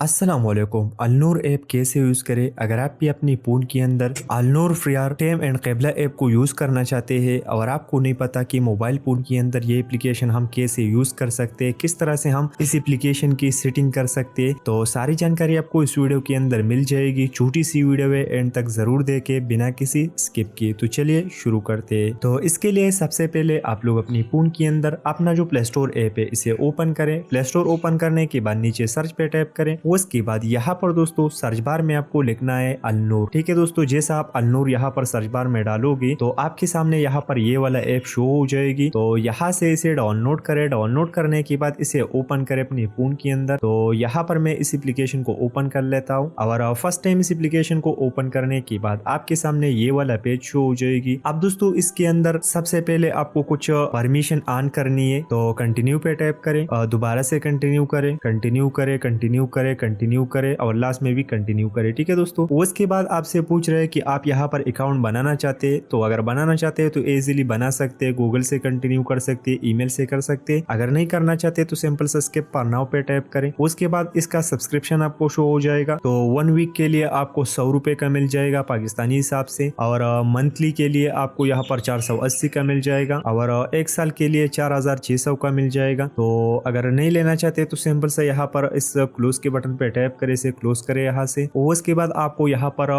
अस्सलामुअलैकुम। अलनूर ऐप कैसे यूज़ करें? अगर आप भी अपनी फ़ोन के अंदर अलनूर फ्रियार टेम एंड क़िबला ऐप को यूज़ करना चाहते हैं और आपको नहीं पता कि मोबाइल फ़ोन के अंदर ये एप्लीकेशन हम कैसे यूज़ कर सकते हैं, किस तरह से हम इस एप्लीकेशन की सेटिंग कर सकते हैं, तो सारी जानकारी आपको इस वीडियो के अंदर मिल जाएगी। छोटी सी वीडियो है, एंड तक ज़रूर देखें बिना किसी स्किप किए। तो चलिए शुरू करते हैं। तो इसके लिए सबसे पहले आप लोग अपनी फ़ोन के अंदर अपना जो प्ले स्टोर ऐप है इसे ओपन करें। प्ले स्टोर ओपन करने के बाद नीचे सर्च पे टैप करें। उसके बाद यहाँ पर दोस्तों सर्च बार में आपको लिखना है अलनूर। ठीक है दोस्तों, जैसा आप अलनूर यहाँ पर सर्च बार में डालोगे तो आपके सामने यहाँ पर ये वाला ऐप शो हो जाएगी। तो यहाँ से इसे डाउनलोड करें। डाउनलोड करने के बाद इसे ओपन करें अपने फोन के अंदर। तो यहाँ पर मैं इस एप्लीकेशन को ओपन कर लेता हूँ और फर्स्ट टाइम इस एप्लीकेशन को ओपन करने के बाद आपके सामने ये वाला पेज शो हो जाएगी। अब दोस्तों इसके अंदर सबसे पहले आपको कुछ परमिशन ऑन करनी है, तो कंटिन्यू पे टैप करें, दोबारा से कंटिन्यू करें, कंटिन्यू करें, कंटिन्यू करें, कंटिन्यू करें और लास्ट में भी कंटिन्यू करें। ठीक है दोस्तों, उसके बाद आपसे पूछ रहे हैं कि आप यहाँ पर अकाउंट बनाना चाहते हैं। तो अगर बनाना चाहते हैं तो इजीली बना सकते हैं, गूगल से कंटिन्यू कर सकते हैं, ईमेल से कर सकते हैं। अगर नहीं करना चाहते तो सिंपल से स्किप फॉर नाउ पे टैप करें। उसके बाद इसका सब्सक्रिप्शन आपको शो हो जाएगा। तो 1 वीक के लिए आपको 100 रुपए का मिल जाएगा पाकिस्तानी हिसाब से, और मंथली के लिए आपको यहाँ पर 480 का मिल जाएगा, और 1 साल के लिए 4600 का मिल जाएगा। तो अगर नहीं लेना चाहते तो सिंपल से यहाँ पर इस क्लोज के बटन पे टैप करें, इसे क्लोज करें यहाँ से। और उसके बाद आपको यहाँ पर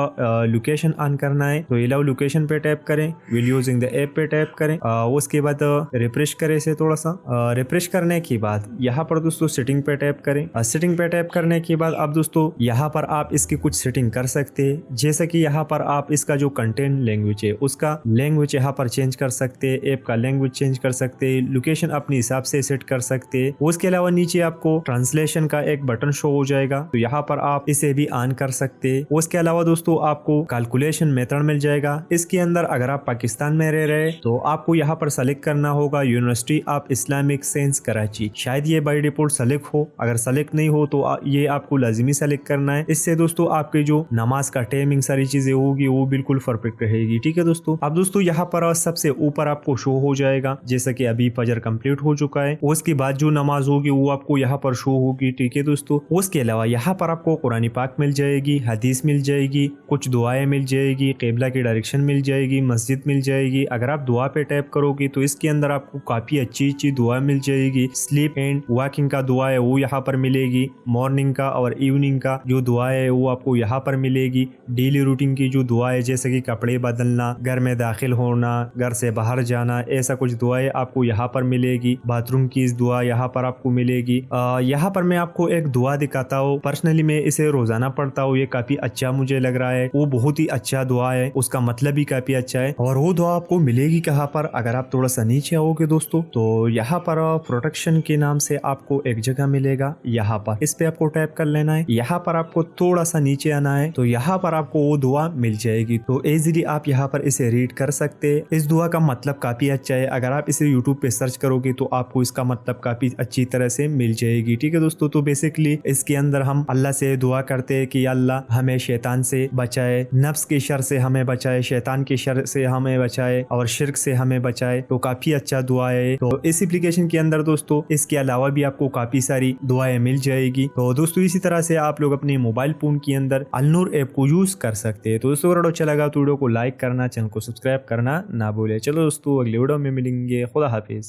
लोकेशन ऑन करना है, तो अलाउ लोकेशन पे टैप करें, विल यूजिंग द ऐप पे टैप करें। उसके बाद रिफ्रेश करें इसे थोड़ा सा। रिफ्रेश करने के बाद यहाँ पर दोस्तों सेटिंग पे टैप करें। सेटिंग पे टैप करने के बाद अब दोस्तों यहाँ पर आप इसकी कुछ सेटिंग कर सकते हैं, जैसे कि यहाँ पर आप इसका जो कंटेंट लैंग्वेज है उसका लैंग्वेज यहाँ पर चेंज कर सकते हैं, ऐप का लैंग्वेज चेंज कर सकते हैं, लोकेशन अपने हिसाब से सेट कर सकते हैं। उसके अलावा नीचे आपको ट्रांसलेशन का एक बटन शो हो जाएगा, तो यहाँ पर आप इसे भी ऑन कर सकते हैं। उसके अलावा दोस्तों आपको कैलकुलेशन मेथड मिल जाएगा। इसके अंदर अगर आप पाकिस्तान में रह रहे हैं तो आपको यहाँ पर सेलेक्ट करना होगा university of Islamic science Karachi. शायद ये बाय डिफॉल्ट सेलेक्ट हो, अगर सेलेक्ट नहीं हो तो ये आपको लाजिमी सेलेक्ट करना है। इससे दोस्तों आपके जो नमाज का टाइमिंग सारी चीजें होगी वो बिल्कुल परफेक्ट रहेगी। ठीक है दोस्तों, अब दोस्तों यहाँ पर सबसे ऊपर आपको शो हो जाएगा, जैसा कि अभी फजर कंप्लीट हो चुका है। उसके बाद जो नमाज होगी वो आपको यहाँ पर शो होगी। ठीक है दोस्तों, उसके अलावा यहाँ पर आपको कुरान पाक मिल जाएगी, हदीस मिल जाएगी, कुछ दुआएं मिल जाएगी, क़िबला की डायरेक्शन मिल जाएगी, मस्जिद मिल जाएगी। अगर आप दुआ पे टैप करोगे तो इसके अंदर आपको काफी अच्छी अच्छी दुआ मिल जाएगी। स्लीप एंड वॉकिंग का दुआ है वो यहाँ पर मिलेगी, मॉर्निंग का और इवनिंग का जो दुआ है वो आपको यहाँ पर मिलेगी। डेली रूटीन की जो दुआ है जैसे कि कपड़े बदलना, घर में दाखिल होना, घर से बाहर जाना, ऐसा कुछ दुआएं आपको यहाँ पर मिलेगी। बाथरूम की इस दुआ यहाँ पर आपको मिलेगी। यहाँ पर मैं आपको एक दुआ दिखाता हूँ, पर्सनली मैं इसे रोजाना पढ़ता हूँ, ये काफी अच्छा मुझे लग रहा है। वो बहुत ही अच्छा दुआ है, उसका मतलब भी काफी अच्छा है। और वो दुआ आपको मिलेगी कहाँ पर? अगर आप थोड़ा सा नीचे आओगे दोस्तों तो यहाँ पर प्रोटेक्शन के नाम से आपको एक जगह मिलेगा, यहाँ पर इस पे आपको टैप कर लेना है। यहाँ पर आपको थोड़ा सा नीचे आना है, तो यहाँ पर आपको वो दुआ मिल जाएगी। तो इजीली आप यहाँ पर इसे रीड कर सकते हैं। इस दुआ का मतलब काफी अच्छा है, अगर आप इसे यूट्यूब पे सर्च करोगे तो आपको इसका मतलब काफी अच्छी तरह से मिल जाएगी। ठीक है दोस्तों, तो बेसिकली इसके अंदर हम अल्लाह से दुआ करते हैं कि अल्लाह हमें शैतान से बचाए, नफ्स के शर से हमें बचाए, शैतान के शर से हमें बचाए और शिर्क से हमें बचाए। तो काफी अच्छा दुआ है। तो इस एप्लीकेशन के अंदर दोस्तों इसके अलावा भी आपको काफी सारी दुआएं मिल जाएगी। तो दोस्तों इसी तरह से आप लोग अपने मोबाइल फोन के अंदर अलनूर ऐप को यूज कर सकते हैं। तो दोस्तों अगर अच्छा लगा तो वीडियो को लाइक करना, चैनल को सब्सक्राइब करना ना भूले। चलो दोस्तों अगले वीडियो में मिलेंगे। खुदा हाफिज।